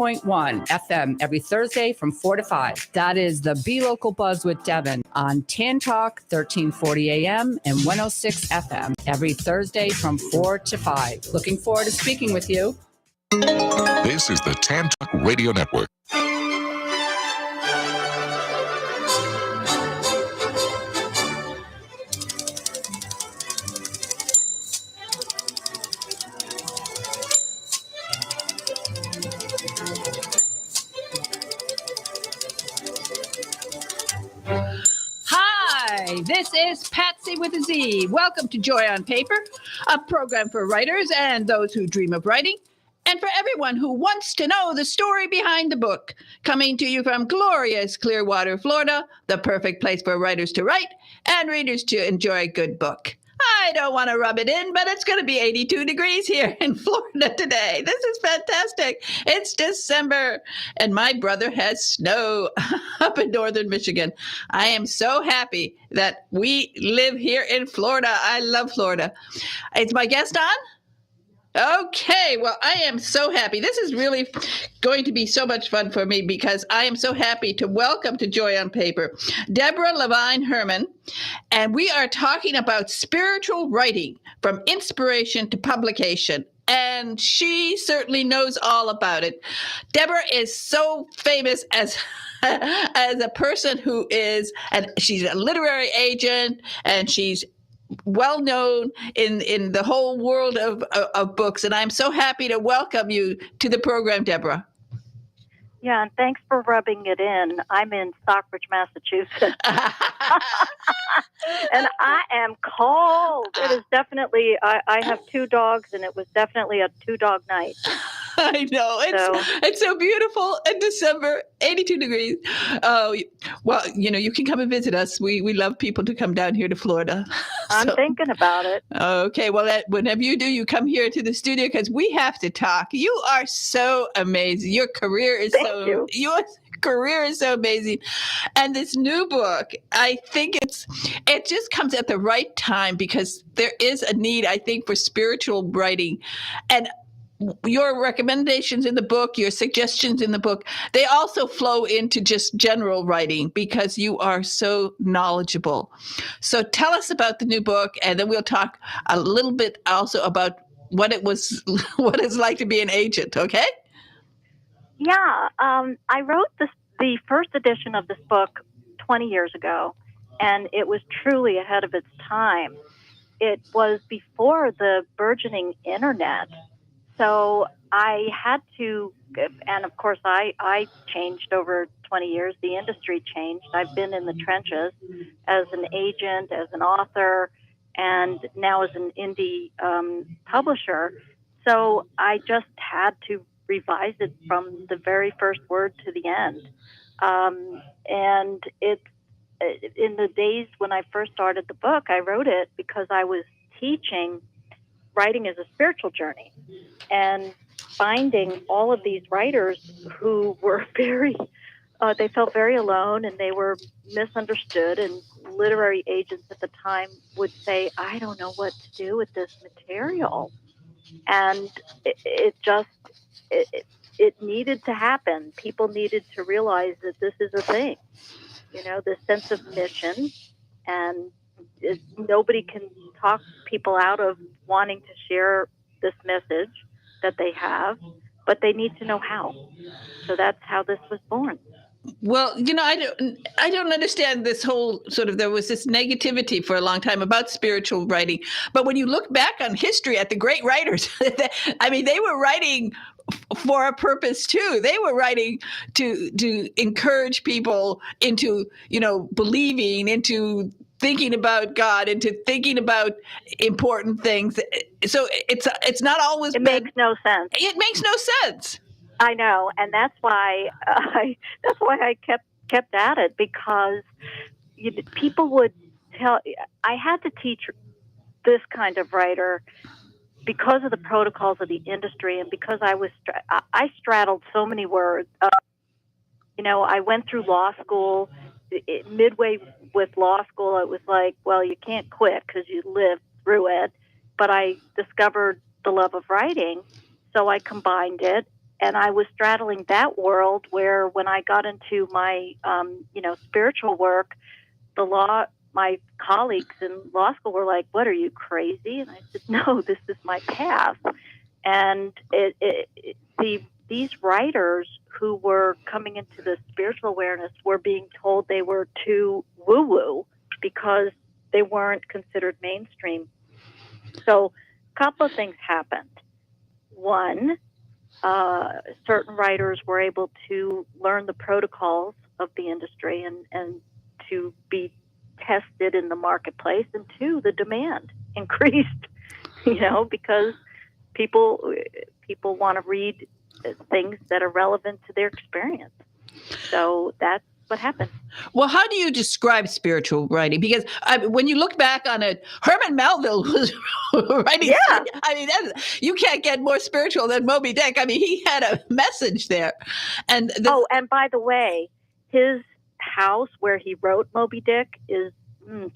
FM every Thursday from 4 to 5. That is the Be Local Buzz with Devin on TAN Talk 1340 AM and 106 FM every Thursday from 4 to 5. Looking forward to speaking with you. This is the TAN Talk Radio Network. Hi, this is Patsy with a Z. Welcome to Joy on Paper, a program for writers and those who dream of writing, and for everyone who wants to know the story behind the book. Coming to you from glorious Clearwater, Florida, the perfect place for writers to write and readers to enjoy a good book. I don't want to rub it in, but it's going to be 82 degrees here in Florida today. This is fantastic. It's December, and my brother has snow up in northern Michigan. I am so happy that we live here in Florida. I love Florida. Is my guest on? Okay, well, I am so happy. This is really going to be so much fun for me because I am so happy to welcome to Joy on Paper Deborah Levine Herman, and we are talking about spiritual writing from inspiration to publication. And she certainly knows all about it. Deborah is so famous as a person who is, and she's a literary agent, and she's well known in the whole world of books. And I'm so happy to welcome you to the program, Deborah. Yeah, and thanks for rubbing it in. I'm in Stockbridge, Massachusetts. And I am cold. It is definitely, I have two dogs, and it was definitely a two-dog night. I know. It's so beautiful in December, 82 degrees. Oh, well, you can come and visit us. We love people to come down here to Florida. I'm thinking about it. Okay, well, whenever you do, you come here to the studio because we have to talk. You are so amazing. Your career is Your career is so amazing. And this new book, I think it just comes at the right time because there is a need, I think, for spiritual writing. And your recommendations in the book, your suggestions in the book, they also flow into just general writing because you are so knowledgeable. So tell us about the new book, and then we'll talk a little bit also about what it's like to be an agent, okay? Yeah, I wrote the first edition of this book 20 years ago, and it was truly ahead of its time. It was before the burgeoning internet. So I had to, and of course I changed over 20 years. The industry changed. I've been in the trenches as an agent, as an author, and now as an indie publisher. So I just had to revise it from the very first word to the end. And it's in the days when I first started the book, I wrote it because I was teaching writing as a spiritual journey and finding all of these writers who were they felt very alone and they were misunderstood, and literary agents at the time would say, I don't know what to do with this material. And it needed to happen. People needed to realize that this is a thing, this sense of mission, and nobody can talk people out of wanting to share this message that they have, but they need to know how. So that's how this was born. Well, I don't understand this whole there was this negativity for a long time about spiritual writing. But when you look back on history at the great writers, they were writing for a purpose too. They were writing to encourage people into, believing, into thinking about God, into thinking about important things. So it's not always. It makes no sense. It makes no sense. I know, and that's why I kept at it, because people would tell. I had to teach this kind of writer because of the protocols of the industry, and because I straddled so many words. I went through law school. Midway with law school, it was like, well, you can't quit because you lived through it. But I discovered the love of writing, so I combined it. and I was straddling that world where when I got into my, spiritual work, my colleagues in law school were like, "What, are you crazy?" And I said, "No, this is my path." And these writers who were coming into the spiritual awareness were being told they were too woo-woo because they weren't considered mainstream. So a couple of things happened. One, certain writers were able to learn the protocols of the industry and to be tested in the marketplace. And two, the demand increased, because people want to read things that are relevant to their experience. So that's what happened. Well, how do you describe spiritual writing? Because when you look back on it, Herman Melville was writing. Yeah. I mean, you can't get more spiritual than Moby Dick. I mean, he had a message there. And and by the way, his house where he wrote Moby Dick is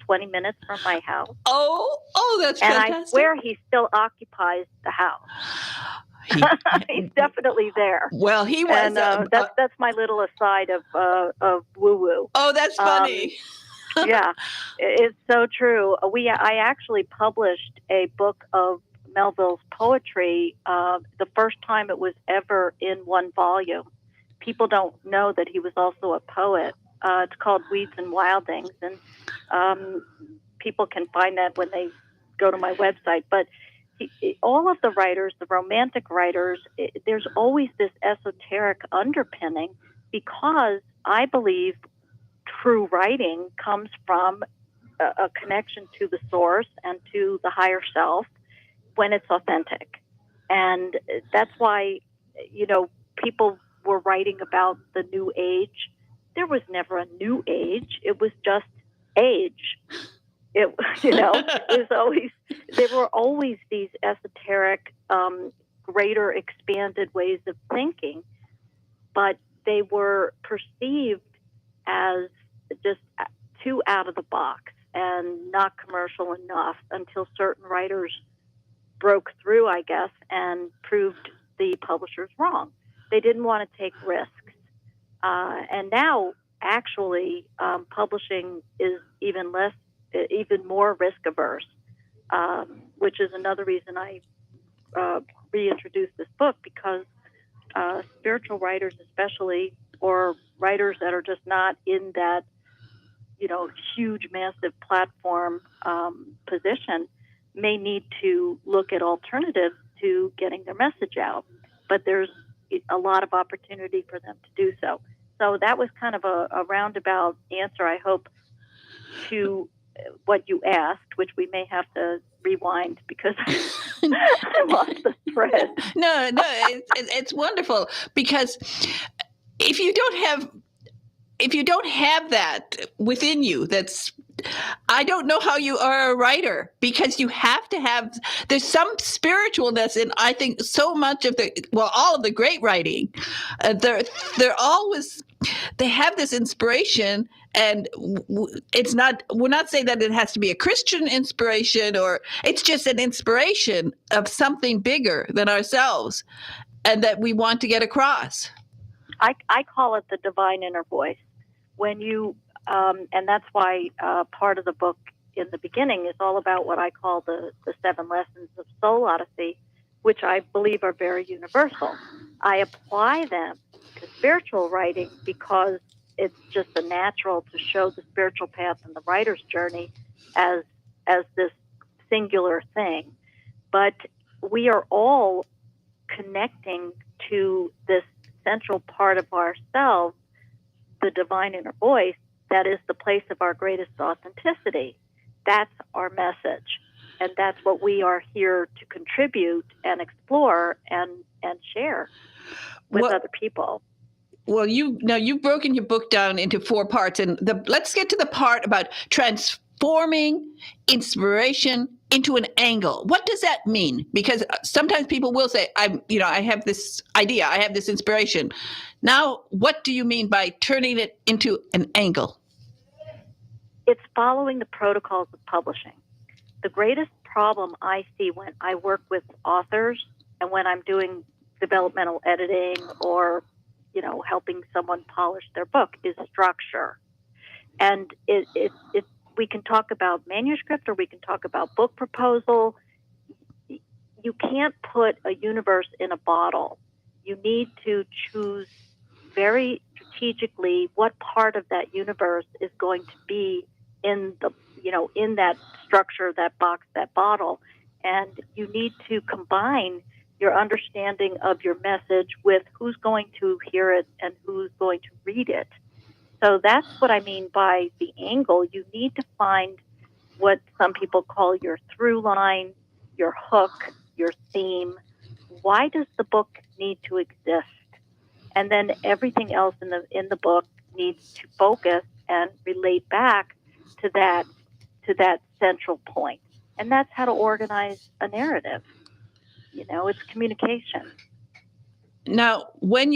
20 minutes from my house. Oh, that's fantastic. And I swear he still occupies the house. He's definitely there. Well, he was. And that's my little aside of woo woo. Oh, that's funny. Yeah, it's so true. I actually published a book of Melville's poetry the first time it was ever in one volume. People don't know that he was also a poet. It's called Weeds and Wildings, and people can find that when they go to my website. But all of the writers, the romantic writers, there's always this esoteric underpinning because I believe true writing comes from a connection to the source and to the higher self when it's authentic. And that's why, people were writing about the new age. There was never a new age. It was just age. It was always, there were always these esoteric, greater expanded ways of thinking, but they were perceived as just too out of the box and not commercial enough until certain writers broke through, I guess, and proved the publishers wrong. They didn't want to take risks. And now, actually, publishing is even more risk averse, which is another reason I reintroduced this book, because spiritual writers especially, or writers that are just not in that, huge, massive platform position, may need to look at alternatives to getting their message out. But there's a lot of opportunity for them to do so. So that was kind of a roundabout answer, I hope, to what you asked, which we may have to rewind because I lost the thread. No, it's wonderful, because if you don't have that within you, I don't know how you are a writer, because you have to have, there's some spiritualness in, I think, so much of all of the great writing. They're always, they have this inspiration, and we're not saying that it has to be a Christian inspiration, or it's just an inspiration of something bigger than ourselves and that we want to get across. I call it the divine inner voice. When you, and that's why part of the book in the beginning is all about what I call the 7 lessons of Soul Odyssey, which I believe are very universal. I apply them to spiritual writing because it's just a natural to show the spiritual path and the writer's journey as this singular thing. But we are all connecting to this central part of ourselves, the divine inner voice, that is the place of our greatest authenticity. That's our message. And that's what we are here to contribute and explore and share with other people. Well, you've broken your book down into 4 parts, and let's get to the part about transforming inspiration into an angle. What does that mean? Because sometimes people will say, I have this idea, I have this inspiration. Now, what do you mean by turning it into an angle? It's following the protocols of publishing. The greatest problem I see when I work with authors and when I'm doing developmental editing or, helping someone polish their book is structure. And we can talk about manuscript or we can talk about book proposal. You can't put a universe in a bottle. You need to choose very strategically what part of that universe is going to be in in that structure, that box, that bottle. And you need to combine your understanding of your message with who's going to hear it and who's going to read it. So that's what I mean by the angle. You need to find what some people call your through line, your hook, your theme. Why does the book need to exist? And then everything else in the book needs to focus and relate back to that central point. And that's how to organize a narrative. It's communication. Now, when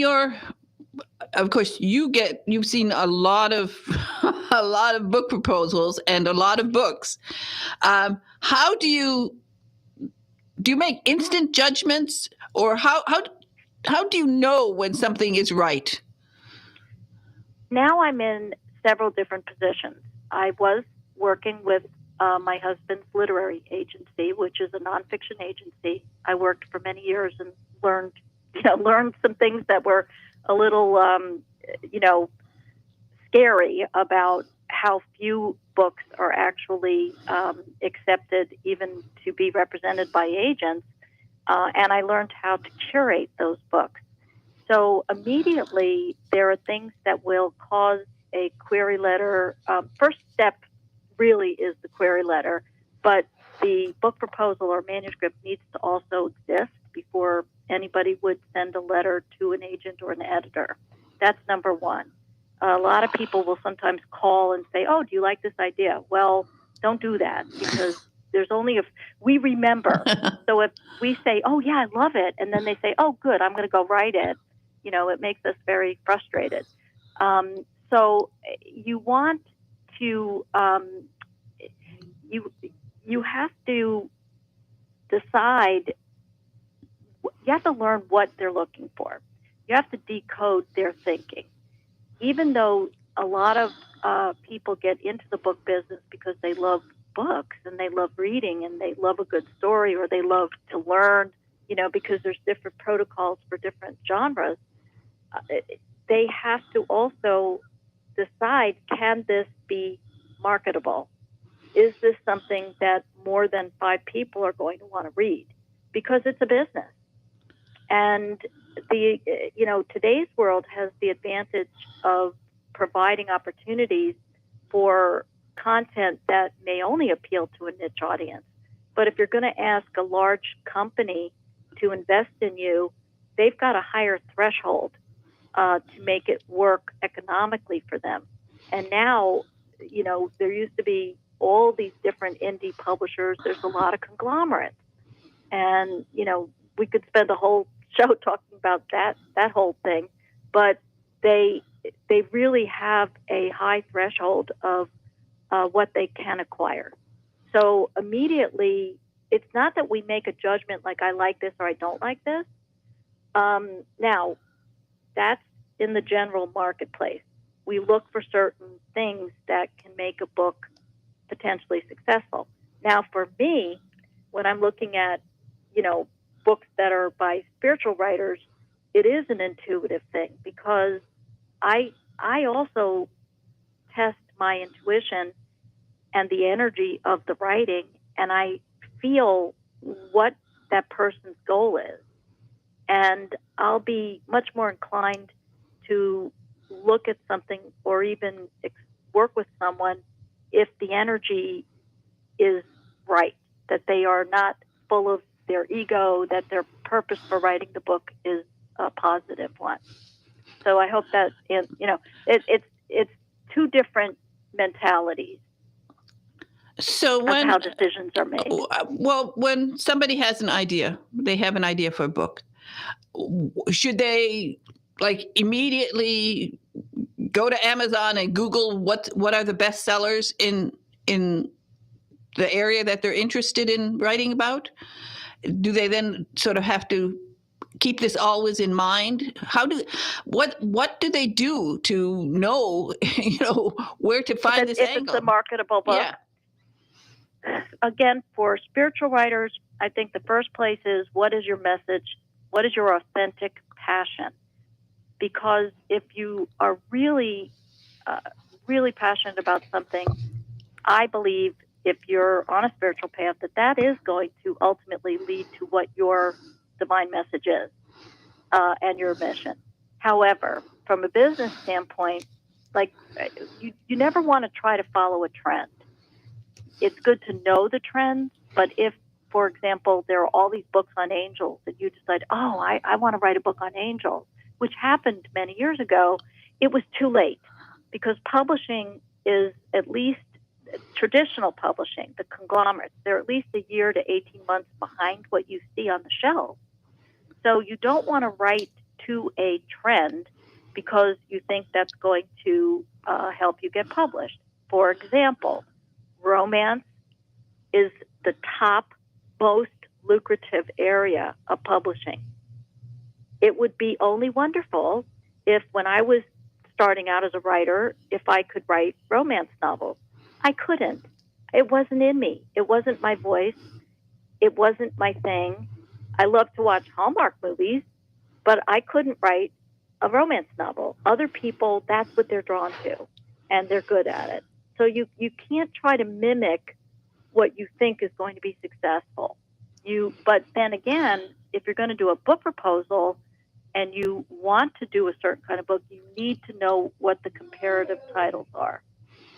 of course, you've seen a lot of a lot of book proposals and a lot of books. How do you make instant judgments, or how do you know when something is right? Now I'm in several different positions. I was working with my husband's literary agency, which is a nonfiction agency. I worked for many years and learned some things that were a little, scary about how few books are actually accepted even to be represented by agents. And I learned how to curate those books. So immediately there are things that will cause a query letter. First step really is the query letter, but the book proposal or manuscript needs to also exist before anybody would send a letter to an agent or an editor. That's number one. A lot of people will sometimes call and say, "Oh, do you like this idea?" Well, don't do that, because there's only we remember. So if we say, "Oh yeah, I love it," and then they say, "Oh good, I'm going to go write it," it makes us very frustrated. So you want to you have to decide. You have to learn what they're looking for. You have to decode their thinking. Even though a lot of people get into the book business because they love books and they love reading and they love a good story, or they love to learn, because there's different protocols for different genres, they have to also decide, can this be marketable? Is this something that more than 5 people are going to want to read? Because it's a business. And today's world has the advantage of providing opportunities for content that may only appeal to a niche audience. But if you're going to ask a large company to invest in you, they've got a higher threshold to make it work economically for them. And now, there used to be all these different indie publishers. There's a lot of conglomerates. And, we could spend a whole show talking about that whole thing, but they really have a high threshold of what they can acquire. So immediately, it's not that we make a judgment like I like this or I don't like this. Now, that's in the general marketplace. We look for certain things that can make a book potentially successful. Now, for me, when I'm looking at, books that are by spiritual writers, it is an intuitive thing, because I also test my intuition and the energy of the writing, and I feel what that person's goal is. And I'll be much more inclined to look at something or even work with someone if the energy is right, that they are not full of their ego, that their purpose for writing the book is a positive one. So I hope that, it's 2 different mentalities. So of how decisions are made. Well, when somebody has an idea, they have an idea for a book, should they immediately go to Amazon and Google what are the best sellers in the area that they're interested in writing about? Do they then sort of have to keep this always in mind? What do they do to know, where to find this if angle? it's a marketable book. Yeah. Again, for spiritual writers, I think the first place is, what is your message? What is your authentic passion? Because if you are really, really passionate about something, I believe if you're on a spiritual path, that is going to ultimately lead to what your divine message is and your mission. However, from a business standpoint, like you never want to try to follow a trend. It's good to know the trends, but if, for example, there are all these books on angels and you decide, I want to write a book on angels, which happened many years ago, it was too late, because publishing is, at least traditional publishing, the conglomerates, they're at least a year to 18 months behind what you see on the shelf. So you don't want to write to a trend because you think that's going to help you get published. For example, romance is the top most lucrative area of publishing. It would be only wonderful if, when I was starting out as a writer, if I could write romance novels. I couldn't. It wasn't in me. It wasn't my voice. It wasn't my thing. I love to watch Hallmark movies, but I couldn't write a romance novel. Other people, that's what they're drawn to, and they're good at it. So you can't try to mimic what you think is going to be successful. But then again, if you're going to do a book proposal and you want to do a certain kind of book, you need to know what the comparative titles are.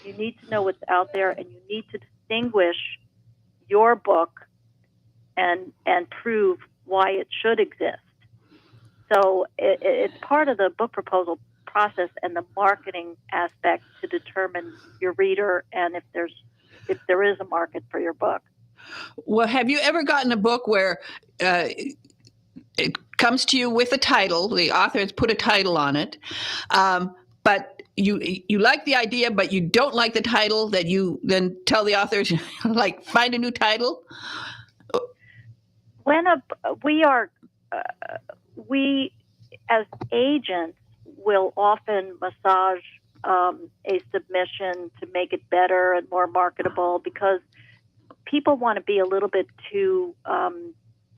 You need to know what's out there, and you need to distinguish your book and prove why it should exist. So it's part of the book proposal process and the marketing aspect to determine your reader and if there is a market for your book. Well, have you ever gotten a book where it comes to you with a title, the author has put a title on it, but you like the idea, but you don't like the title, that you then tell the authors, like, find a new title? When we as agents will often massage a submission to make it better and more marketable, because people want to be a little bit too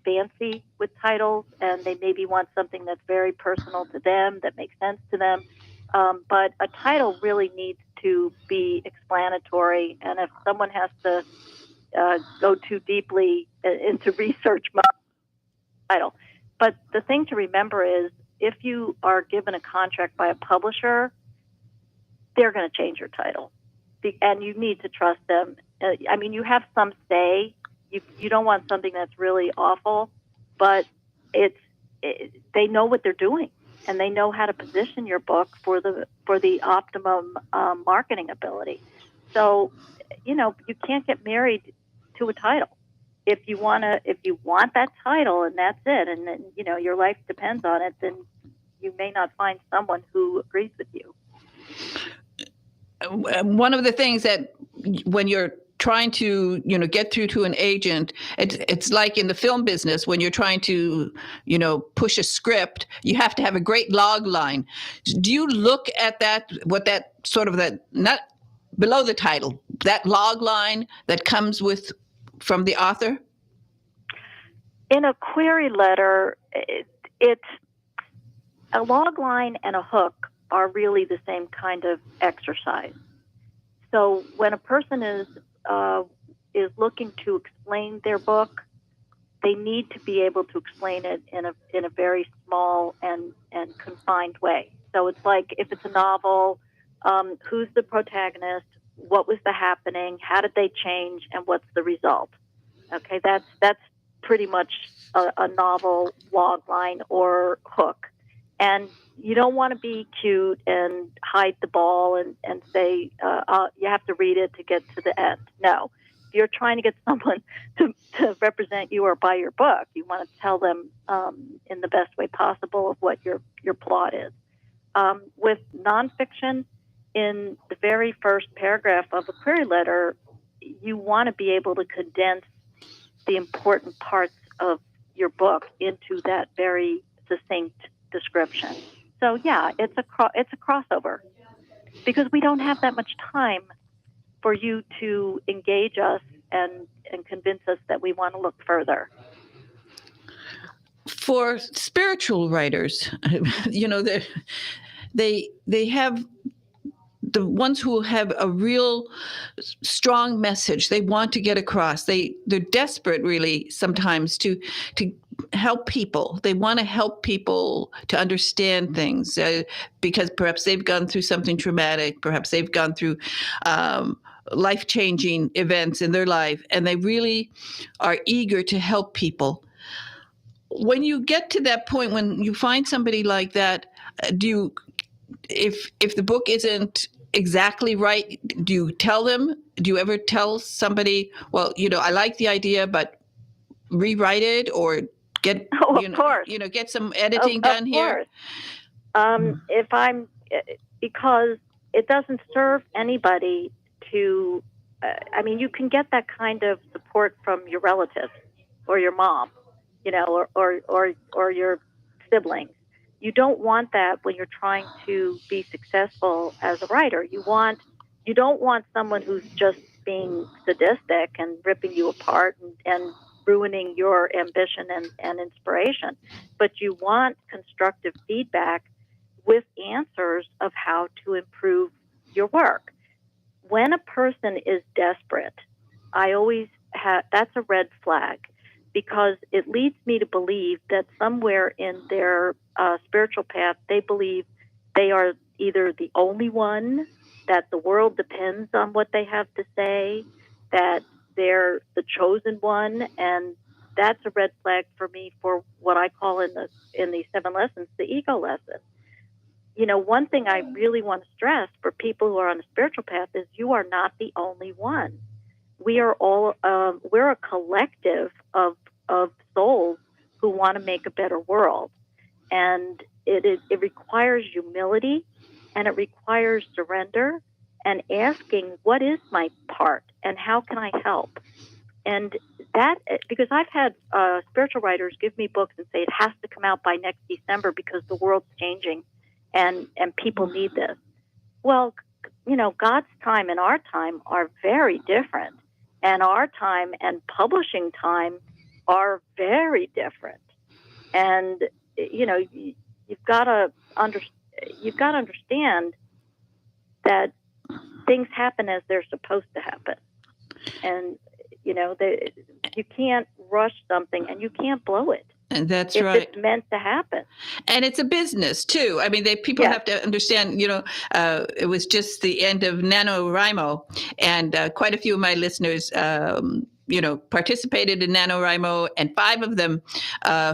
fancy with titles, and they maybe want something that's very personal to them, that makes sense to them. But a title really needs to be explanatory, and if someone has to go too deeply into research mode, title. But the thing to remember is, if you are given a contract by a publisher, they're going to change your title, and you need to trust them. I mean, you have some say. You don't want something that's really awful, but they know what they're doing, and they know how to position your book for the optimum marketing ability. So, you can't get married to a title. If you want that title and that's it, and then your life depends on it, then you may not find someone who agrees with you. One of the things that when you're trying to get through to an agent, it's like in the film business, when you're trying to push a script, you have to have a great log line. Do you look at that, what that sort of, that, not below the title, that log line that comes from the author? In a query letter, it's a log line and a hook are really the same kind of exercise. So when a person is looking to explain their book, they need to be able to explain it in a very small and confined way. So it's like, if it's a novel, who's the protagonist, what was the happening, how did they change, and what's the result? Okay, that's pretty much a novel log line or hook. And you don't want to be cute and hide the ball and say, you have to read it to get to the end. No. If you're trying to get someone to represent you or buy your book, you want to tell them in the best way possible of what your plot is. With nonfiction, in the very first paragraph of a query letter, you want to be able to condense the important parts of your book into that very succinct description. So yeah, it's a crossover, because we don't have that much time for you to engage us and convince us that we want to look further. For spiritual writers, they have the ones who have a real strong message they want to get across. They're desperate, really, sometimes to help people. They want to help people to understand things because perhaps they've gone through something traumatic, perhaps they've gone through life-changing events in their life, and they really are eager to help people. When you get to that point, when you find somebody like that, if the book isn't exactly right, do you tell them? Do you ever tell somebody, well, I like the idea, but rewrite it, or get get some editing done here? If I'm, because it doesn't serve anybody to. You can get that kind of support from your relatives or your mom, or your siblings. You don't want that when you're trying to be successful as a writer. You don't want someone who's just being sadistic and ripping you apart and ruining your ambition and inspiration. But you want constructive feedback with answers of how to improve your work. When a person is desperate, that's a red flag, because it leads me to believe that somewhere in their spiritual path, they believe they are either the only one, that the world depends on what they have to say, that they're the chosen one, and that's a red flag for me for what I call in the 7 lessons, the ego lesson. One thing I really want to stress for people who are on a spiritual path is you are not the only one. We are all we're a collective of souls who want to make a better world, and it requires humility, and it requires surrender and asking, what is my part and how can I help? And that, because I've had spiritual writers give me books and say it has to come out by next December because the world's changing and people need this. Well, God's time and our time are very different, and our time and publishing time are very different. And you've got to understand that things happen as they're supposed to happen, and you can't rush something and you can't blow it. And that's if right. It's meant to happen. And it's a business too. People have to understand, it was just the end of NaNoWriMo, and quite a few of my listeners, participated in NaNoWriMo, and 5 of them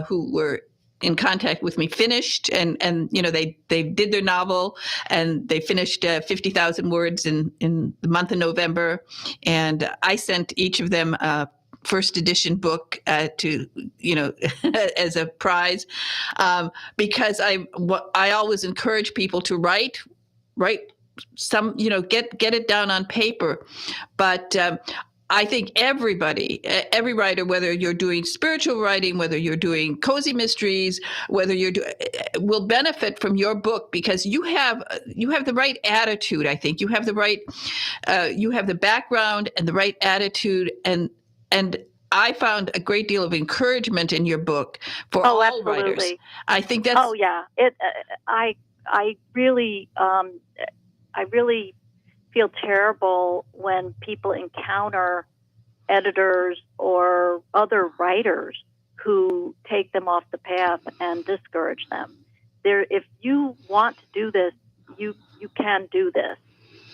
who were in contact with me finished, and they did their novel, and they finished 50,000 words in the month of November, and I sent each of them first edition book to as a prize, because I always encourage people to write some, get it down on paper, but I think every writer, whether you're doing spiritual writing, whether you're doing cozy mysteries, whether will benefit from your book, because you have the right attitude. I think you have the right, you have the background and the right attitude, and I found a great deal of encouragement in your book for all absolutely. writers. I think that's. Oh yeah, I really feel terrible when people encounter editors or other writers who take them off the path and discourage them. If you want to do this, you can do this.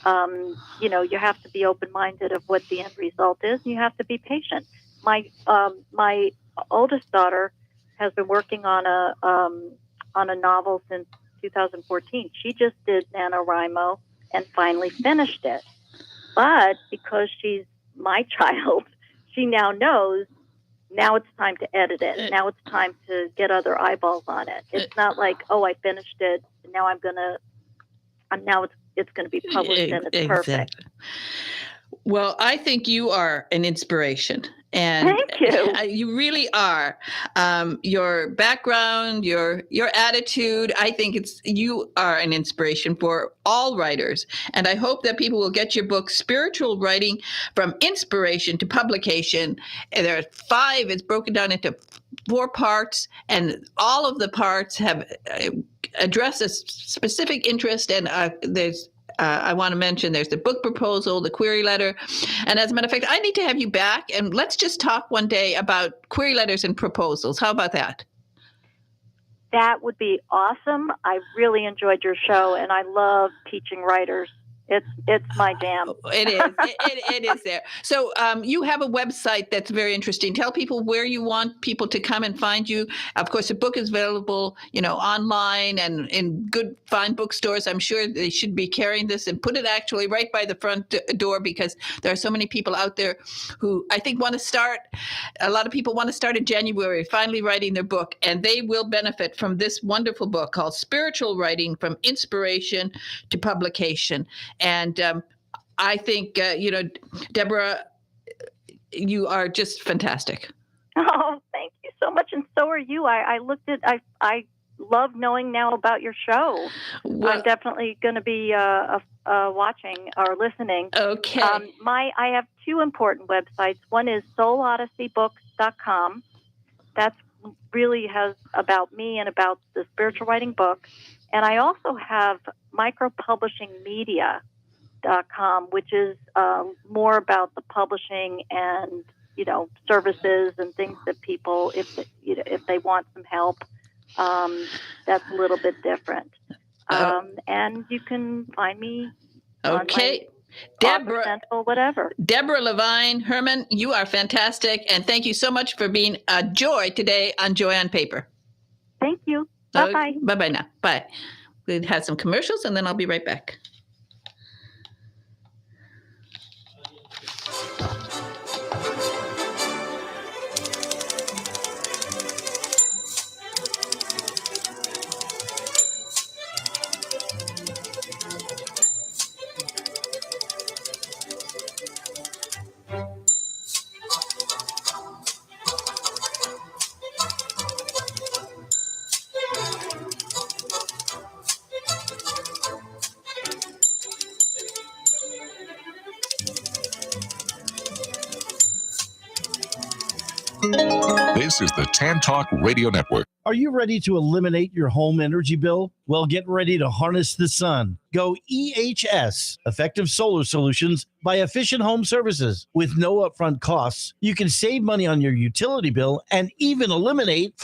You have to be open-minded of what the end result is, and you have to be patient. My oldest daughter has been working on a novel since 2014. She just did NaNoWriMo and finally finished it. But because she's my child, she now knows, now it's time to edit it. Now it's time to get other eyeballs on it. It's not like, oh, I finished it, and now it's going to be published and it's perfect. Well, I think you are an inspiration, And Thank you. You really are. Your background, your attitude, I think you are an inspiration for all writers. And I hope that people will get your book, Spiritual Writing from Inspiration to Publication. And there are 5, it's broken down into 4 parts, and all of the parts have addressed a specific interest. And I want to mention there's the book proposal, the query letter. And as a matter of fact, I need to have you back and let's just talk one day about query letters and proposals. How about that? That would be awesome. I really enjoyed your show, and I love teaching writers. It's my jam. It is. It is there. So you have a website that's very interesting. Tell people where you want people to come and find you. Of course, the book is available, online and in good fine bookstores. I'm sure they should be carrying this, and put it actually right by the front door, because there are so many people out there who I think want to start. A lot of people want to start in January, finally writing their book, and they will benefit from this wonderful book called Spiritual Writing from Inspiration to Publication. And I think, Deborah, you are just fantastic. Oh, thank you so much. And so are you. I love knowing now about your show. Well, I'm definitely going to be watching or listening. Okay. I have 2 important websites. One is soulodyseybooks.com. That really has about me and about the spiritual writing book. And I also have micropublishingmedia.com, which is more about the publishing and, services and things that people, if they want some help, that's a little bit different. And you can find me okay. on Deborah, Central, whatever. Deborah Levine Herman, you are fantastic. And thank you so much for being a joy today on Joy on Paper. Thank you. Bye-bye. Bye-bye now. Bye. We'll have some commercials, and then I'll be right back. This is the Tan Talk Radio Network. Are you ready to eliminate your home energy bill? Well, get ready to harness the sun. Go EHS, Effective Solar Solutions by Efficient Home Services. With no upfront costs, you can save money on your utility bill and even eliminate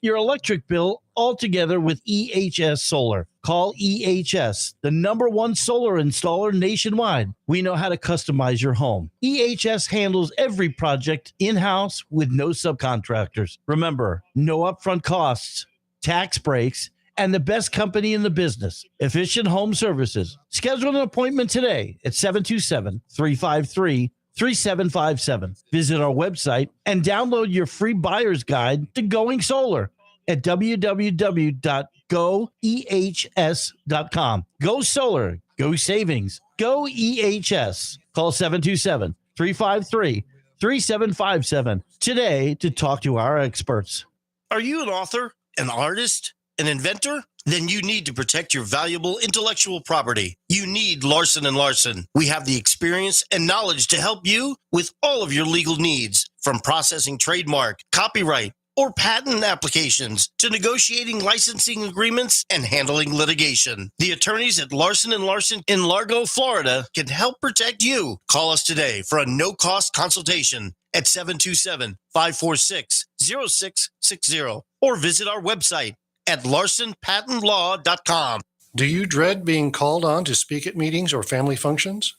your electric bill altogether with EHS Solar. Call EHS, the #1 solar installer nationwide. We know how to customize your home. EHS handles every project in-house with no subcontractors. Remember, no upfront costs, tax breaks, and the best company in the business, Efficient Home Services. Schedule an appointment today at 727-353-3757. Visit our website and download your free buyer's guide to going solar at www.goehs.com. Go solar, go savings, go EHS. Call 727-353-3757 today to talk to our experts. Are you an author, an artist, an inventor? Then you need to protect your valuable intellectual property. You need Larson & Larson. We have the experience and knowledge to help you with all of your legal needs, from processing trademark, copyright, or patent applications to negotiating licensing agreements and handling litigation. The attorneys at Larson & Larson in Largo, Florida can help protect you. Call us today for a no-cost consultation at 727-546-0660 or visit our website at larsonpatentlaw.com. Do you dread being called on to speak at meetings or family functions?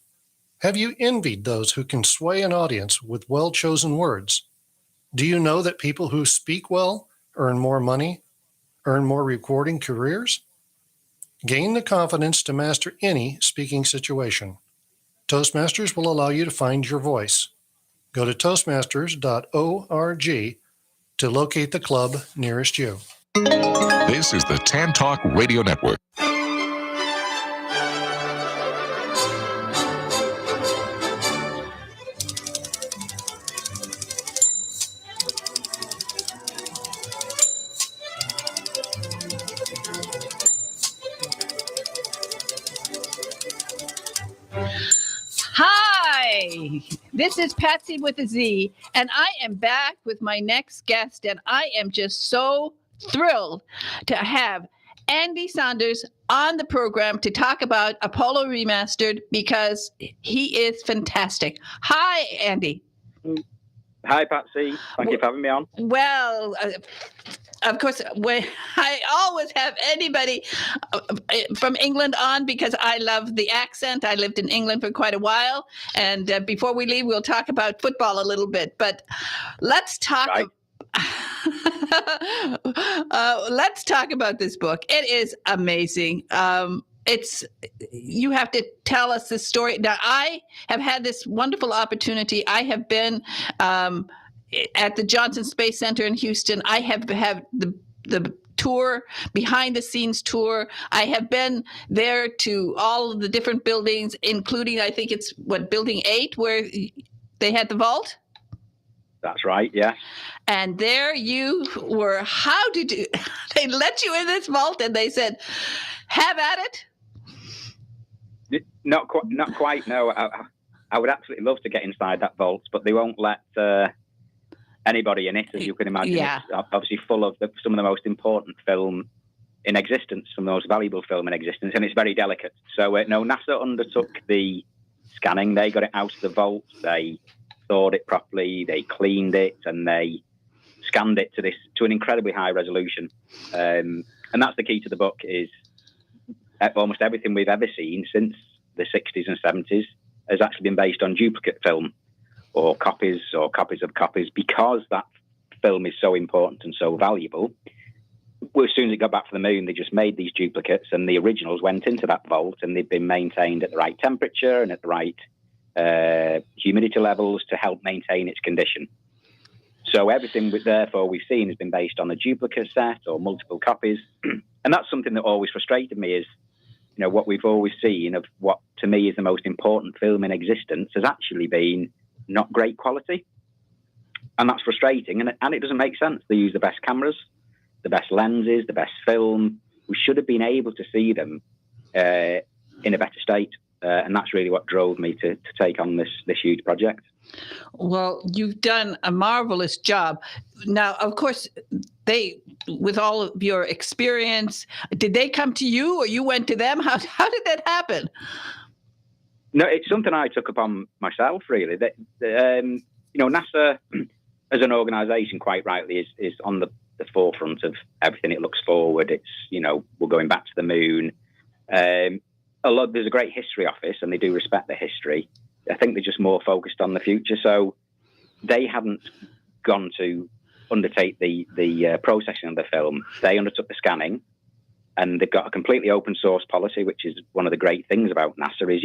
Have you envied those who can sway an audience with well-chosen words? Do you know that people who speak well earn more money, earn more recording careers? Gain the confidence to master any speaking situation. Toastmasters will allow you to find your voice. Go to toastmasters.org to locate the club nearest you. This is the Tan Talk Radio Network. Hi, this is Patsy with a Z, and I am back with my next guest, and I am just so thrilled to have Andy Saunders on the program to talk about Apollo Remastered because he is fantastic. Hi, Andy. Hi, Patsy. Thank you for having me on. Well, of course, I always have anybody from England on because I love the accent. I lived in England for quite a while. And before we leave, we'll talk about football a little bit. But let's talk. Right. Let's talk about this book. It is amazing. You have to tell us this story. Now, I have had this wonderful opportunity. I have been at the Johnson Space Center in Houston. I have had the tour, behind the scenes tour. I have been there to all of the different buildings, including, I think it's building 8, where they had the vault. That's right, yeah. And there you were. How did you, they let you in this vault and they said, have at it? Not quite, no. I would absolutely love to get inside that vault, but they won't let anybody in it, as you can imagine. Yeah. It's obviously full of some of the most important film in existence, some of the most valuable film in existence, and it's very delicate. So, no, NASA undertook the scanning. They got it out of the vault. They thawed it properly. They cleaned it, and they scanned it to an incredibly high resolution. And that's the key to the book, is almost everything we've ever seen since the 60s and 70s has actually been based on duplicate film or copies of copies, because that film is so important and so valuable. Well, as soon as it got back from the moon, they just made these duplicates, and the originals went into that vault, and they've been maintained at the right temperature and at the right humidity levels to help maintain its condition. So everything therefore we've seen has been based on a duplicate set or multiple copies. And that's something that always frustrated me, is, you know, what we've always seen of what to me is the most important film in existence has actually been not great quality. And that's frustrating, and it doesn't make sense. They use the best cameras, the best lenses, the best film. We should have been able to see them in a better state. And that's really what drove me to take on this huge project. Well, you've done a marvelous job. Now, of course, with all of your experience, did they come to you or you went to them? How did that happen? No, it's something I took upon myself, really. NASA, as an organisation, quite rightly, is on the forefront of everything. It looks forward. It's, we're going back to the moon. There's a great history office, and they do respect the history. I think they're just more focused on the future. So they haven't gone to undertake the processing of the film. They undertook the scanning, and they've got a completely open source policy, which is one of the great things about NASA is,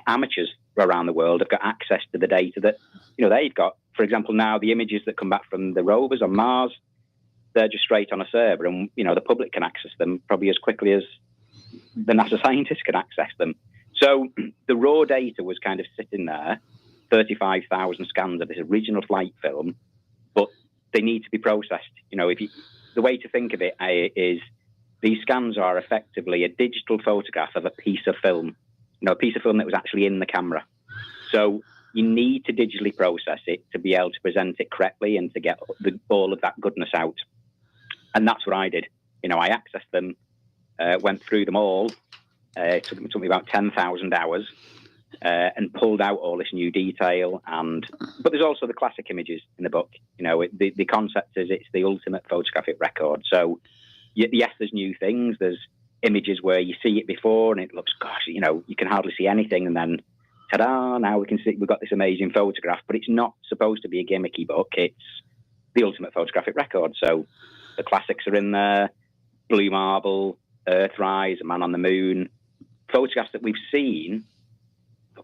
amateurs around the world have got access to the data that, they've got. For example, now the images that come back from the rovers on Mars, they're just straight on a server, and, the public can access them probably as quickly as the NASA scientists can access them. So the raw data was kind of sitting there, 35,000 scans of this original flight film, but they need to be processed. The way to think of it is these scans are effectively a digital photograph of a piece of film, a piece of film that was actually in the camera. So you need to digitally process it to be able to present it correctly and to get all of that goodness out. And that's what I did. I accessed them, went through them all. It took me about 10,000 hours and pulled out all this new detail. But there's also the classic images in the book. The concept is it's the ultimate photographic record. So yes, there's new things. There's images where you see it before and it looks, you can hardly see anything. And then, ta-da, now we can see we've got this amazing photograph. But it's not supposed to be a gimmicky book. It's the ultimate photographic record. So the classics are in there: Blue Marble, Earthrise, A Man on the Moon, photographs that we've seen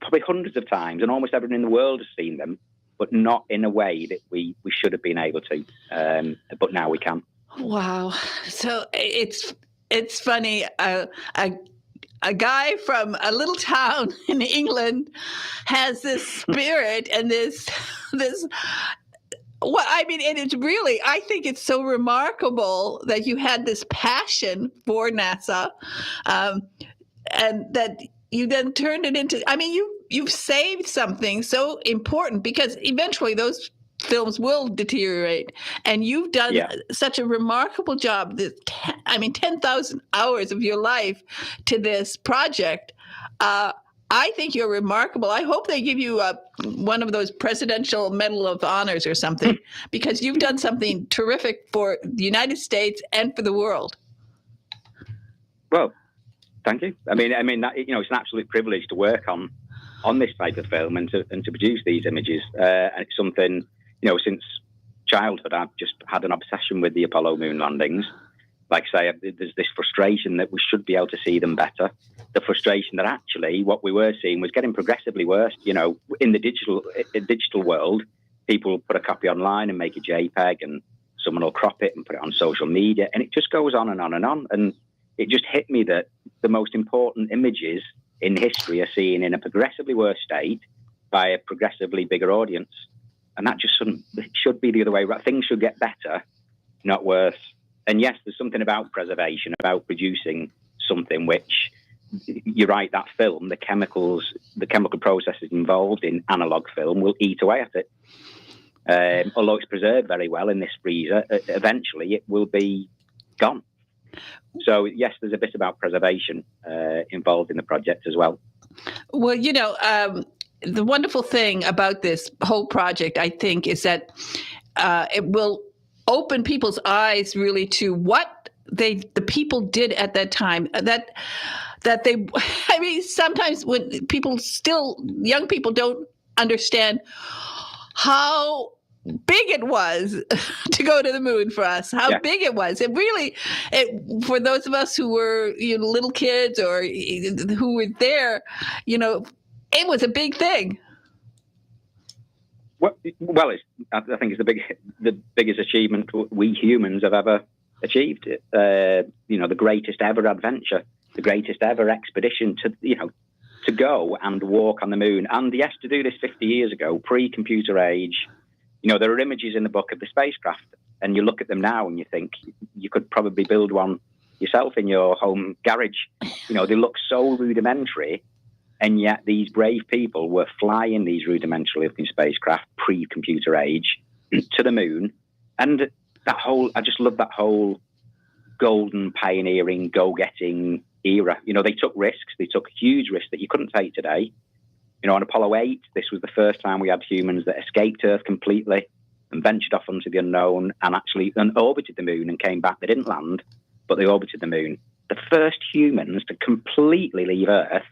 probably hundreds of times, and almost everyone in the world has seen them, but not in a way that we should have been able to. But now we can. Wow. So it's funny. A guy from a little town in England has this spirit and this. Well, I mean, and it's really, I think it's so remarkable that you had this passion for NASA, and that you then turned it into, I mean, you've saved something so important, because eventually those films will deteriorate, and you've done such a remarkable job. 10,000 hours of your life to this project. I think you're remarkable. I hope they give you one of those Presidential Medal of Honors or something, because you've done something terrific for the United States and for the world. Well, thank you. I mean that, it's an absolute privilege to work on this type of film and to produce these images. And it's something, since childhood, I've just had an obsession with the Apollo moon landings. Like I say, there's this frustration that we should be able to see them better. The frustration that actually what we were seeing was getting progressively worse. In the digital world, people put a copy online and make a JPEG, and someone will crop it and put it on social media, and it just goes on and on and on. And it just hit me that the most important images in history are seen in a progressively worse state by a progressively bigger audience. And that just should be the other way around. Things should get better, not worse. And yes, there's something about preservation, about producing something which, you're right, that film, the chemical processes involved in analog film will eat away at it. Although it's preserved very well in this freezer, eventually it will be gone. So yes, there's a bit about preservation involved in the project as well. Well, the wonderful thing about this whole project, I think, is that it will open people's eyes really to what the people did at that time. That they, I mean, sometimes when young people don't understand how big it was to go to the moon for us, how big it was. For those of us who were little kids or who were there, it was a big thing. Well, I think it's the biggest achievement we humans have ever achieved. The greatest ever adventure, the greatest ever expedition to go and walk on the moon. And yes, to do this 50 years ago, pre-computer age. There are images in the book of the spacecraft, and you look at them now and you think you could probably build one yourself in your home garage. They look so rudimentary, and yet these brave people were flying these rudimentary looking spacecraft pre-computer age to the moon. And I just love that whole golden pioneering, go-getting era. They took risks. They took huge risks that you couldn't take today. On Apollo 8, this was the first time we had humans that escaped Earth completely and ventured off into the unknown and actually orbited the moon and came back. They didn't land, but they orbited the moon. The first humans to completely leave Earth.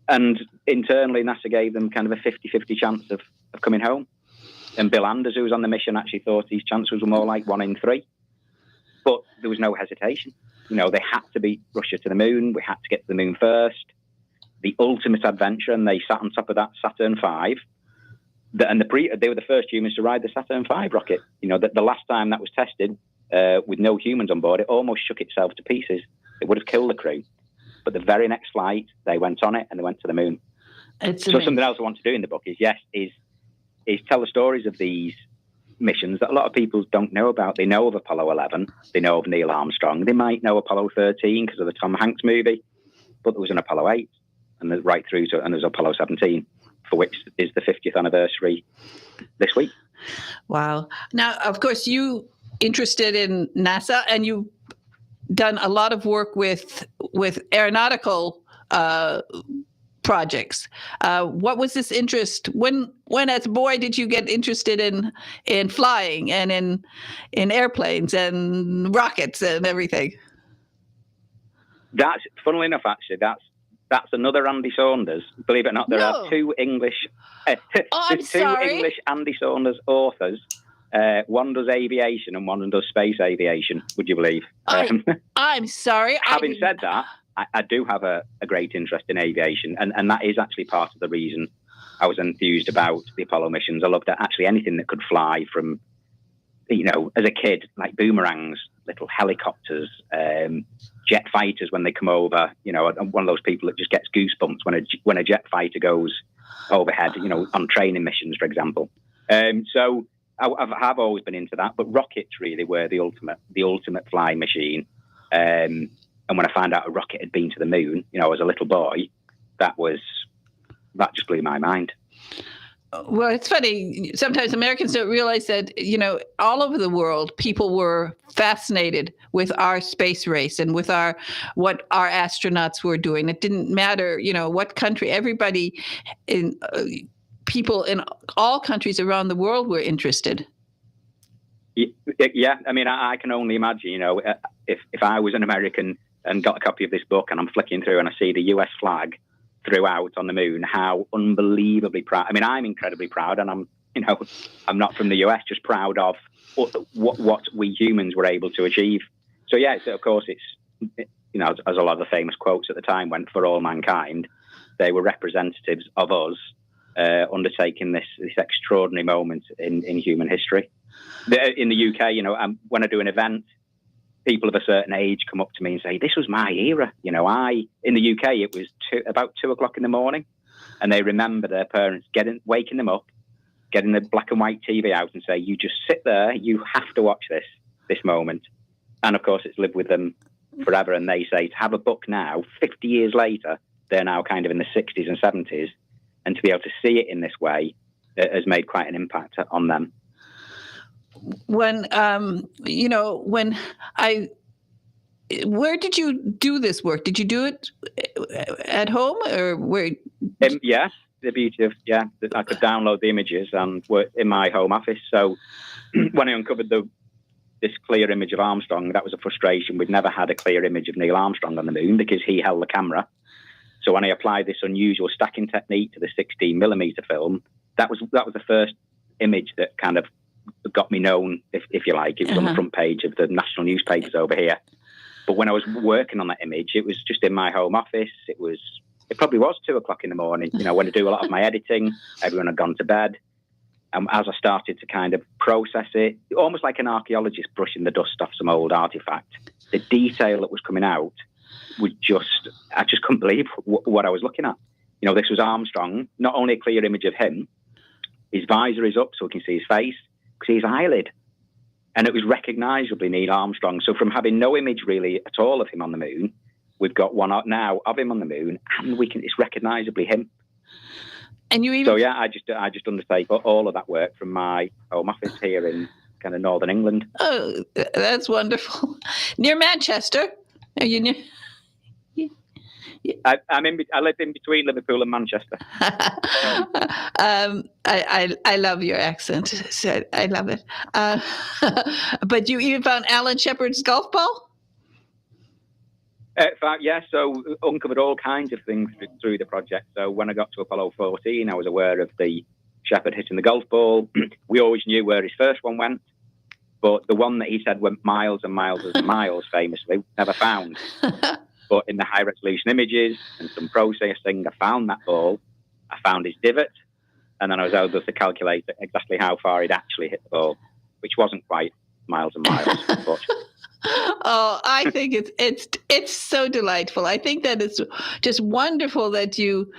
And internally, NASA gave them kind of a 50-50 chance of coming home. And Bill Anders, who was on the mission, actually thought his chances were more like 1 in 3. But there was no hesitation. They had to beat Russia to the moon. We had to get to the moon first. The ultimate adventure, and they sat on top of that Saturn V. They were the first humans to ride the Saturn V rocket. The last time that was tested with no humans on board, it almost shook itself to pieces. It would have killed the crew. But the very next flight, they went on it and they went to the moon. So something else I want to do in the book is tell the stories of these missions that a lot of people don't know about. They know of Apollo 11. They know of Neil Armstrong. They might know Apollo 13 because of the Tom Hanks movie. But there was an Apollo 8. And right through to, and there's Apollo 17, for which is the 50th anniversary this week. Wow. Now, of course, you interested in NASA, and you've done a lot of work with aeronautical projects. What was this interest? When as a boy did you get interested in flying and in airplanes and rockets and everything? That's, funnily enough, actually, that's another Andy Saunders. Believe it or not, there are two English English Andy Saunders authors. One does aviation and one does space aviation. Would you believe? I'm sorry. Having said that, I do have a great interest in aviation, and that is actually part of the reason I was enthused about the Apollo missions. I loved actually anything that could fly from, as a kid, like boomerangs, little helicopters, jet fighters when they come over. I'm one of those people that just gets goosebumps when a jet fighter goes overhead, on training missions, for example. So I've always been into that, but rockets really were the ultimate flying machine. And when I found out a rocket had been to the moon, I was a little boy, that just blew my mind. Well, it's funny. Sometimes Americans don't realize that, all over the world, people were fascinated with our space race and with what our astronauts were doing. It didn't matter, what country. Everybody, people in all countries around the world were interested. Yeah, I mean, I can only imagine, if I was an American and got a copy of this book and I'm flicking through and I see the US flag throughout on the moon, how unbelievably proud. I mean, I'm incredibly proud, and I'm not from the US, just proud of what we humans were able to achieve. So yeah, of course it's, as a lot of the famous quotes at the time went, for all mankind, they were representatives of us undertaking this extraordinary moment in human history. In the UK, when I do an event, people of a certain age come up to me and say, this was my era. In the UK, it was about 2:00 in the morning, and they remember their parents waking them up, getting the black and white TV out and say, you just sit there, you have to watch this moment. And of course, it's lived with them forever. And they say to have a book now, 50 years later, they're now kind of in the 60s and 70s. And to be able to see it in this way has made quite an impact on them. Where did you do this work? Did you do it at home or where? Yeah, the beauty of, I could download the images and work in my home office. So when I uncovered this clear image of Armstrong, that was a frustration. We'd never had a clear image of Neil Armstrong on the moon because he held the camera. So when I applied this unusual stacking technique to the 16mm film, that was the first image that kind of got me known, if you like. It was on the front page of the national newspapers over here. But when I was working on that image, it was just in my home office. It probably was 2:00 in the morning. When I do a lot of my editing, everyone had gone to bed. And as I started to kind of process it, almost like an archaeologist brushing the dust off some old artifact, the detail that was coming out was I just couldn't believe what I was looking at. This was Armstrong, not only a clear image of him, his visor is up so we can see his face, see his eyelid. And it was recognisably Neil Armstrong. So from having no image really at all of him on the moon, we've got one now of him on the moon, and it's recognisably him. And I just undertake all of that work from my home office here in kind of northern England. Oh, that's wonderful. Near Manchester. Are you near? I live in between Liverpool and Manchester. I love your accent. So I love it. But you even found Alan Shepard's golf ball? So uncovered all kinds of things through the project. So when I got to Apollo 14, I was aware of the Shepard hitting the golf ball. We always knew where his first one went, but the one that he said went miles and miles and miles, famously, never found. But in the high-resolution images and some processing, I found that ball. I found his divot, and then I was able to calculate exactly how far he'd actually hit the ball, which wasn't quite miles and miles, unfortunately. Oh, I think it's so delightful. I think that it's just wonderful that you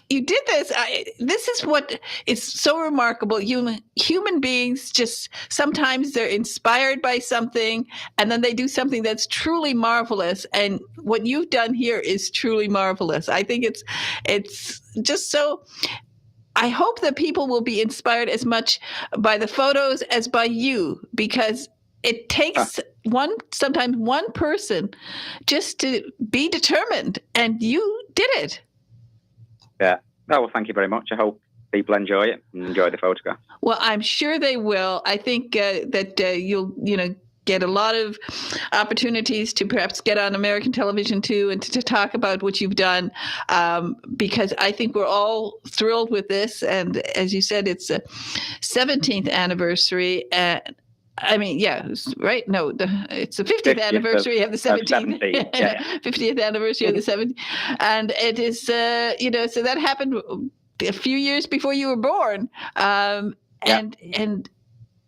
did this. This is what is so remarkable. Human beings just sometimes they're inspired by something and then they do something that's truly marvelous. And what you've done here is truly marvelous. I think it's just so. I hope that people will be inspired as much by the photos as by you, because it takes sometimes one person just to be determined, and you did it. Yeah. Oh, well, thank you very much. I hope people enjoy it and enjoy the photograph. Well, I'm sure they will. I think that you'll, get a lot of opportunities to perhaps get on American television too, and to talk about what you've done, because I think we're all thrilled with this. And as you said, it's a 17th anniversary. Right? No, it's the 50th anniversary of the 17th. 50th anniversary of the 17th. And it is, so that happened a few years before you were born. And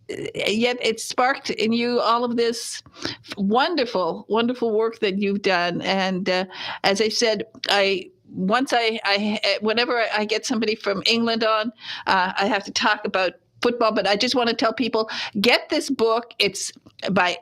yet it sparked in you all of this wonderful, wonderful work that you've done. And as I said, whenever I get somebody from England on, I have to talk about football, but I just want to tell people, get this book. It's by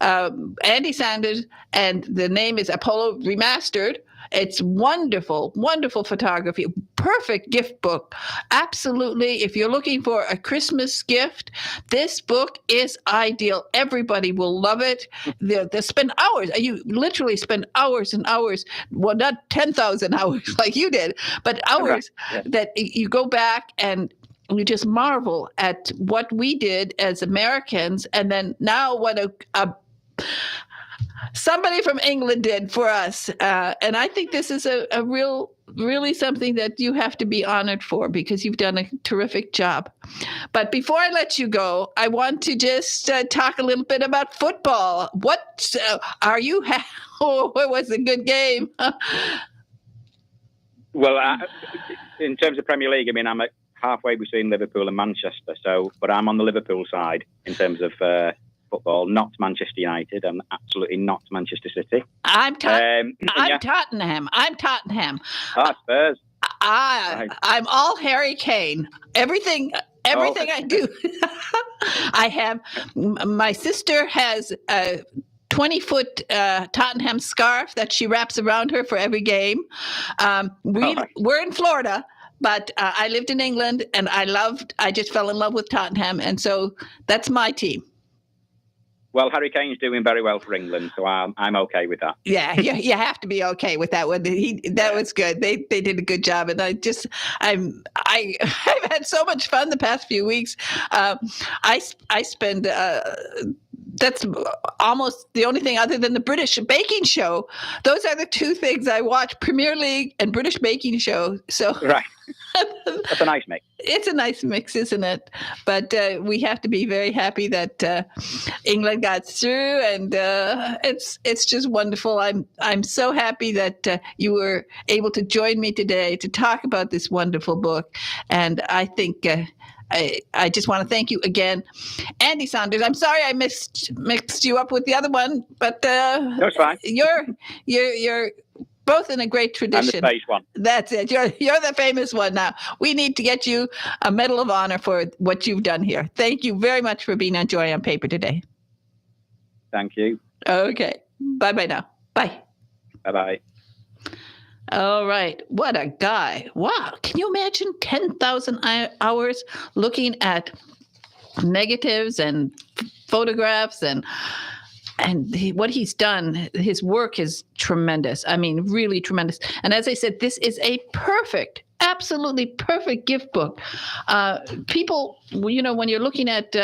Andy Sanders, and the name is Apollo Remastered. It's wonderful, wonderful photography. Perfect gift book. Absolutely. If you're looking for a Christmas gift, this book is ideal. Everybody will love it. They'll spend hours. You literally spend hours and hours. Well, not 10,000 hours like you did, but hours that you go back and you just marvel at what we did as Americans. And then now what somebody from England did for us. And I think this is a really something that you have to be honored for, because you've done a terrific job. But before I let you go, I want to just talk a little bit about football. What are you? Oh, it was a good game. Well, in terms of Premier League, I mean, I'm halfway between Liverpool and Manchester. But I'm on the Liverpool side in terms of football, not Manchester United. I'm absolutely not Manchester City. I'm Tottenham. I'm Tottenham. Spurs. I'm all Harry Kane. Everything I do. I have. My sister has a 20-foot Tottenham scarf that she wraps around her for every game. We're in Florida. But I lived in England, and I just fell in love with Tottenham, and so that's my team. Well, Harry Kane's doing very well for England, so I'm okay with that. Yeah, you have to be okay with that one. That was good. They did a good job, and I've had so much fun the past few weeks. I spend. That's almost the only thing other than the British baking show. Those are the two things I watch: Premier League and British baking show. So right. That's a nice mix. It's a nice mix, isn't it? But we have to be very happy that England got through, and it's just wonderful. I'm so happy that you were able to join me today to talk about this wonderful book, and I think. I just want to thank you again, Andy Sanders. I'm sorry I mixed you up with the other one, but that's fine. You're both in a great tradition. I'm the famous one. That's it. You're the famous one now. We need to get you a Medal of Honor for what you've done here. Thank you very much for being on Joy on Paper today. Thank you. Okay. Bye-bye now. Bye. Bye-bye. All right. What a guy. Wow. Can you imagine 10,000 hours looking at negatives and photographs and what he's done? His work is tremendous. I mean, really tremendous. And as I said, this is a absolutely perfect gift book. People, when you're looking at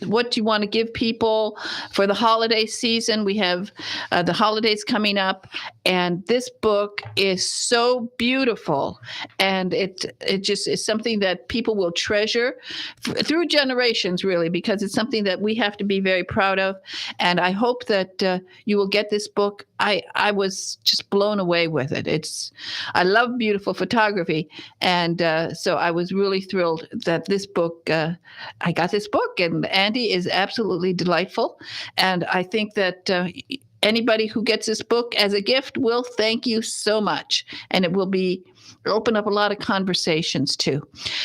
what you want to give people for the holiday season. We have the holidays coming up, and this book is so beautiful, and it just is something that people will treasure through generations, really, because it's something that we have to be very proud of. And I hope that you will get this book. I was just blown away with it. I love beautiful photography, and so I was really thrilled that this book. I got this book, and Andy is absolutely delightful, and I think that anybody who gets this book as a gift will thank you so much, and it will open up a lot of conversations too.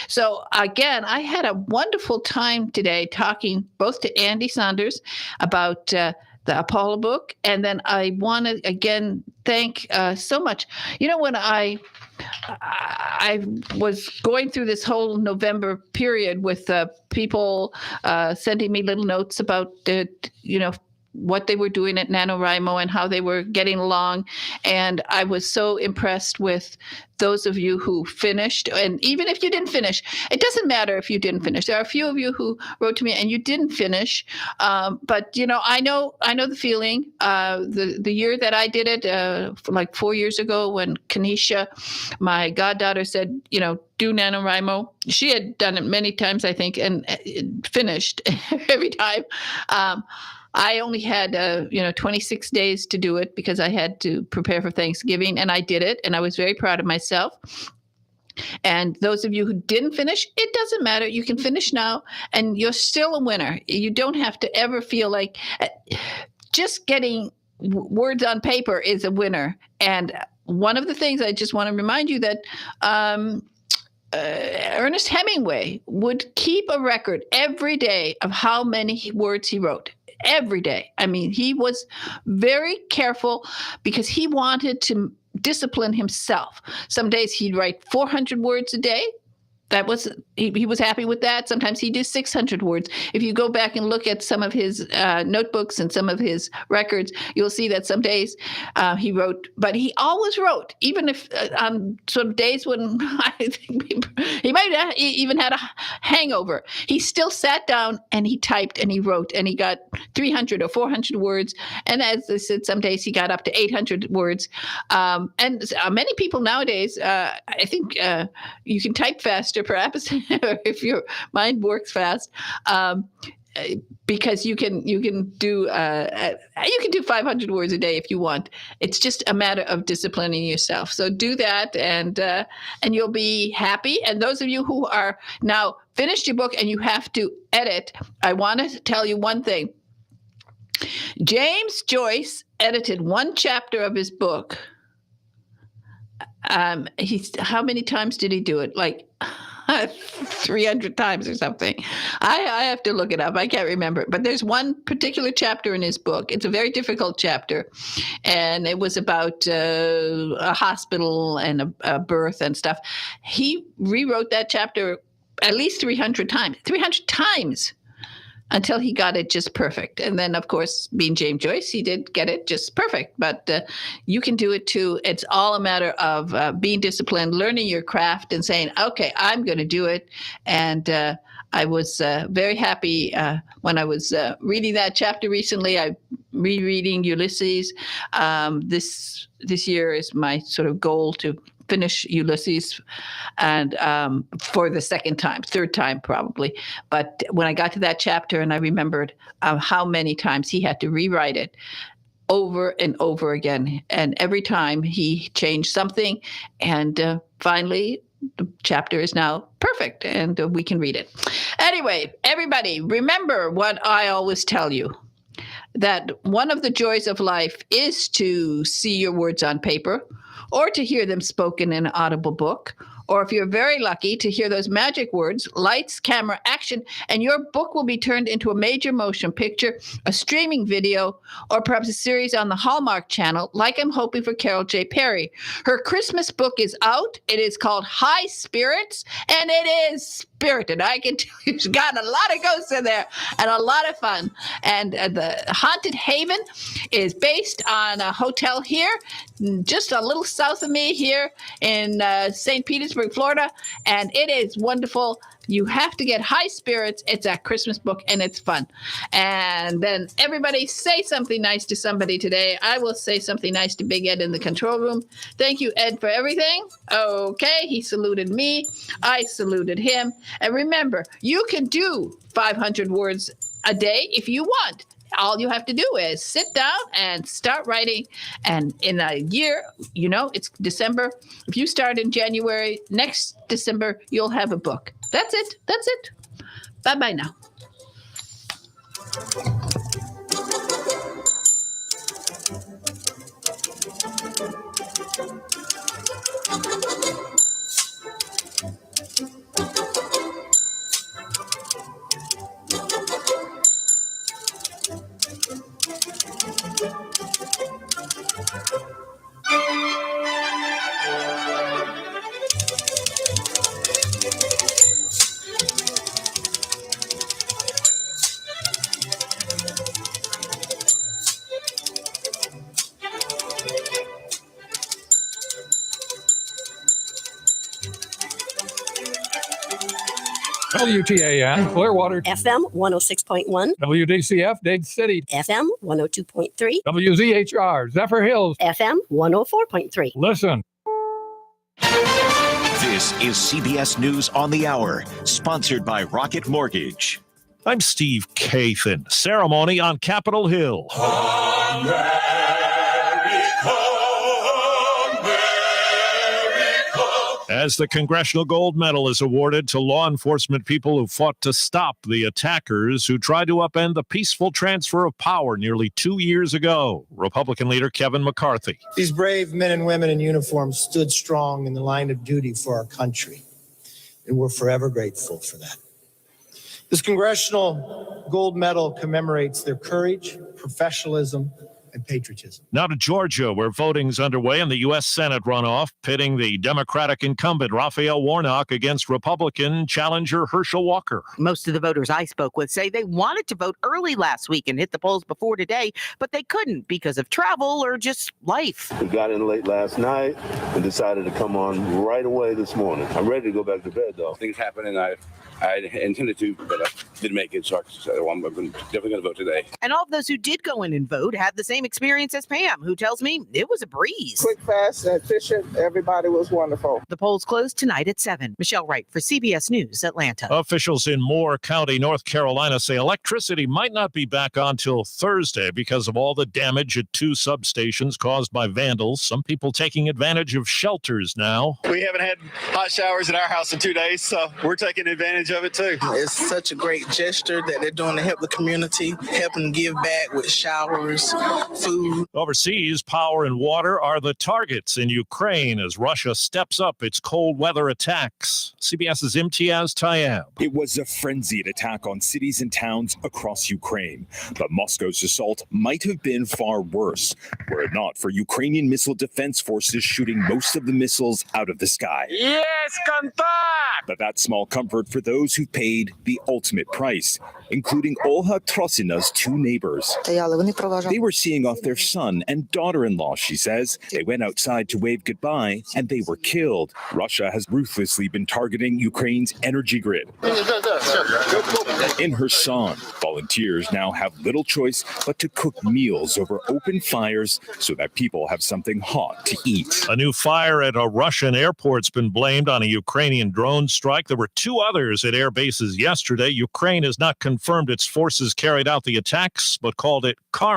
So again, I had a wonderful time today talking both to Andy Saunders about the Apollo book, and then I want to again thank so much. When I was going through this whole November period with people sending me little notes about what they were doing at NaNoWriMo and how they were getting along. And I was so impressed with those of you who finished. And even if you didn't finish, it doesn't matter if you didn't finish. There are a few of you who wrote to me and you didn't finish. But, I know the feeling. The year that I did it, like 4 years ago, when Kanisha, my goddaughter, said, do NaNoWriMo. She had done it many times, I think, and finished every time. I only had, 26 days to do it because I had to prepare for Thanksgiving, and I did it, and I was very proud of myself. And those of you who didn't finish, it doesn't matter. You can finish now, and you're still a winner. You don't have to ever feel like just getting words on paper is a winner. And one of the things I just want to remind you that Ernest Hemingway would keep a record every day of how many words he wrote. every day. I mean, he was very careful because he wanted to discipline himself. Some days he'd write 400 words a day. That was he was happy with that. Sometimes he did 600 words. If you go back and look at some of his notebooks and some of his records, you'll see that some days he wrote, but he always wrote, even if on sort of days when I think he might have even had a hangover. He still sat down and he typed and he wrote, and he got 300 or 400 words. And as I said, some days he got up to 800 words. And many people nowadays, I think you can type faster, perhaps, if your mind works fast, because you can do 500 words a day if you want. It's just a matter of disciplining yourself. So do that, and you'll be happy. And those of you who are now finished your book and you have to edit, I want to tell you one thing. James Joyce edited one chapter of his book. How many times did he do it? Like 300 times or something. I have to look it up. I can't remember. But there's one particular chapter in his book. It's a very difficult chapter. And it was about a hospital and a birth and stuff. He rewrote that chapter at least 300 times. 300 times! Until he got it just perfect. And then, of course, being James Joyce, he did get it just perfect. But you can do it too. It's all a matter of being disciplined, learning your craft, and saying, okay, I'm going to do it. And I was very happy when I was reading that chapter recently. I'm rereading Ulysses. This year is my sort of goal to finish Ulysses, and for the third time probably. But when I got to that chapter and I remembered how many times he had to rewrite it over and over again, and every time he changed something, and finally the chapter is now perfect and we can read it. Anyway, everybody, remember what I always tell you, that one of the joys of life is to see your words on paper, or to hear them spoken in an audible book, or if you're very lucky, to hear those magic words, lights, camera, action, and your book will be turned into a major motion picture, a streaming video, or perhaps a series on the Hallmark Channel, like I'm hoping for Carol J. Perry. Her Christmas book is out. It is called High Spirits, and it is spirited. I can tell you, she's got a lot of ghosts in there and a lot of fun. And the Haunted Haven is based on a hotel here, just a little south of me here in St. Petersburg, Florida, and it is wonderful. You have to get High Spirits. It's a Christmas book, and it's fun. And then everybody say something nice to somebody today. I will say something nice to Big Ed in the control room. Thank you, Ed, for everything. Okay, he saluted me. I saluted him. And remember, you can do 500 words a day if you want. All you have to do is sit down and start writing. And in a year, it's December. If you start in January, next December, you'll have a book. That's it. That's it. Bye-bye now. WTAN, Clearwater. FM 106.1. WDCF, Dade City. FM 102.3. WZHR, Zephyrhills. FM 104.3. Listen. This is CBS News on the Hour, sponsored by Rocket Mortgage. I'm Steve Kathan. Ceremony on Capitol Hill. As the Congressional Gold Medal is awarded to law enforcement people who fought to stop the attackers who tried to upend the peaceful transfer of power nearly 2 years ago. Republican leader Kevin McCarthy. These brave men and women in uniform stood strong in the line of duty for our country, and we're forever grateful for that. This Congressional Gold Medal commemorates their courage, professionalism, and patriotism. Now to Georgia, where voting's underway in the U.S. Senate runoff, pitting the Democratic incumbent Raphael Warnock against Republican challenger Herschel Walker. Most of the voters I spoke with say they wanted to vote early last week and hit the polls before today, but they couldn't because of travel or just life. We got in late last night and decided to come on right away this morning. I'm ready to go back to bed, though. Things happened, and I intended to, but I didn't make it, so I'm definitely going to vote today. And all of those who did go in and vote had the same experience as Pam, who tells me it was a breeze. Quick, fast, and efficient. Everybody was wonderful. The polls closed tonight at 7. Michelle Wright for CBS News, Atlanta. Officials in Moore County, North Carolina, say electricity might not be back on till Thursday because of all the damage at 2 substations caused by vandals. Some people taking advantage of shelters now. We haven't had hot showers in our house in 2 days, so we're taking advantage of it too. It's such a great gesture that they're doing to help the community, helping give back with showers, food. Overseas, power and water are the targets in Ukraine as Russia steps up its cold weather attacks. CBS's Imtiaz Tayeb. It was a frenzied attack on cities and towns across Ukraine, but Moscow's assault might have been far worse were it not for Ukrainian missile defense forces shooting most of the missiles out of the sky. Yes, contact! But that's small comfort for those who paid the ultimate price, including Olha Trosina's 2 neighbors. They were seeing off their son and daughter-in-law, she says. They went outside to wave goodbye, and they were killed. Russia has ruthlessly been targeting Ukraine's energy grid. In Kherson, volunteers now have little choice but to cook meals over open fires so that people have something hot to eat. A new fire at a Russian airport's been blamed on a Ukrainian drone strike. There were 2 others at air bases yesterday. Ukraine has not confirmed its forces carried out the attacks, but called it karma.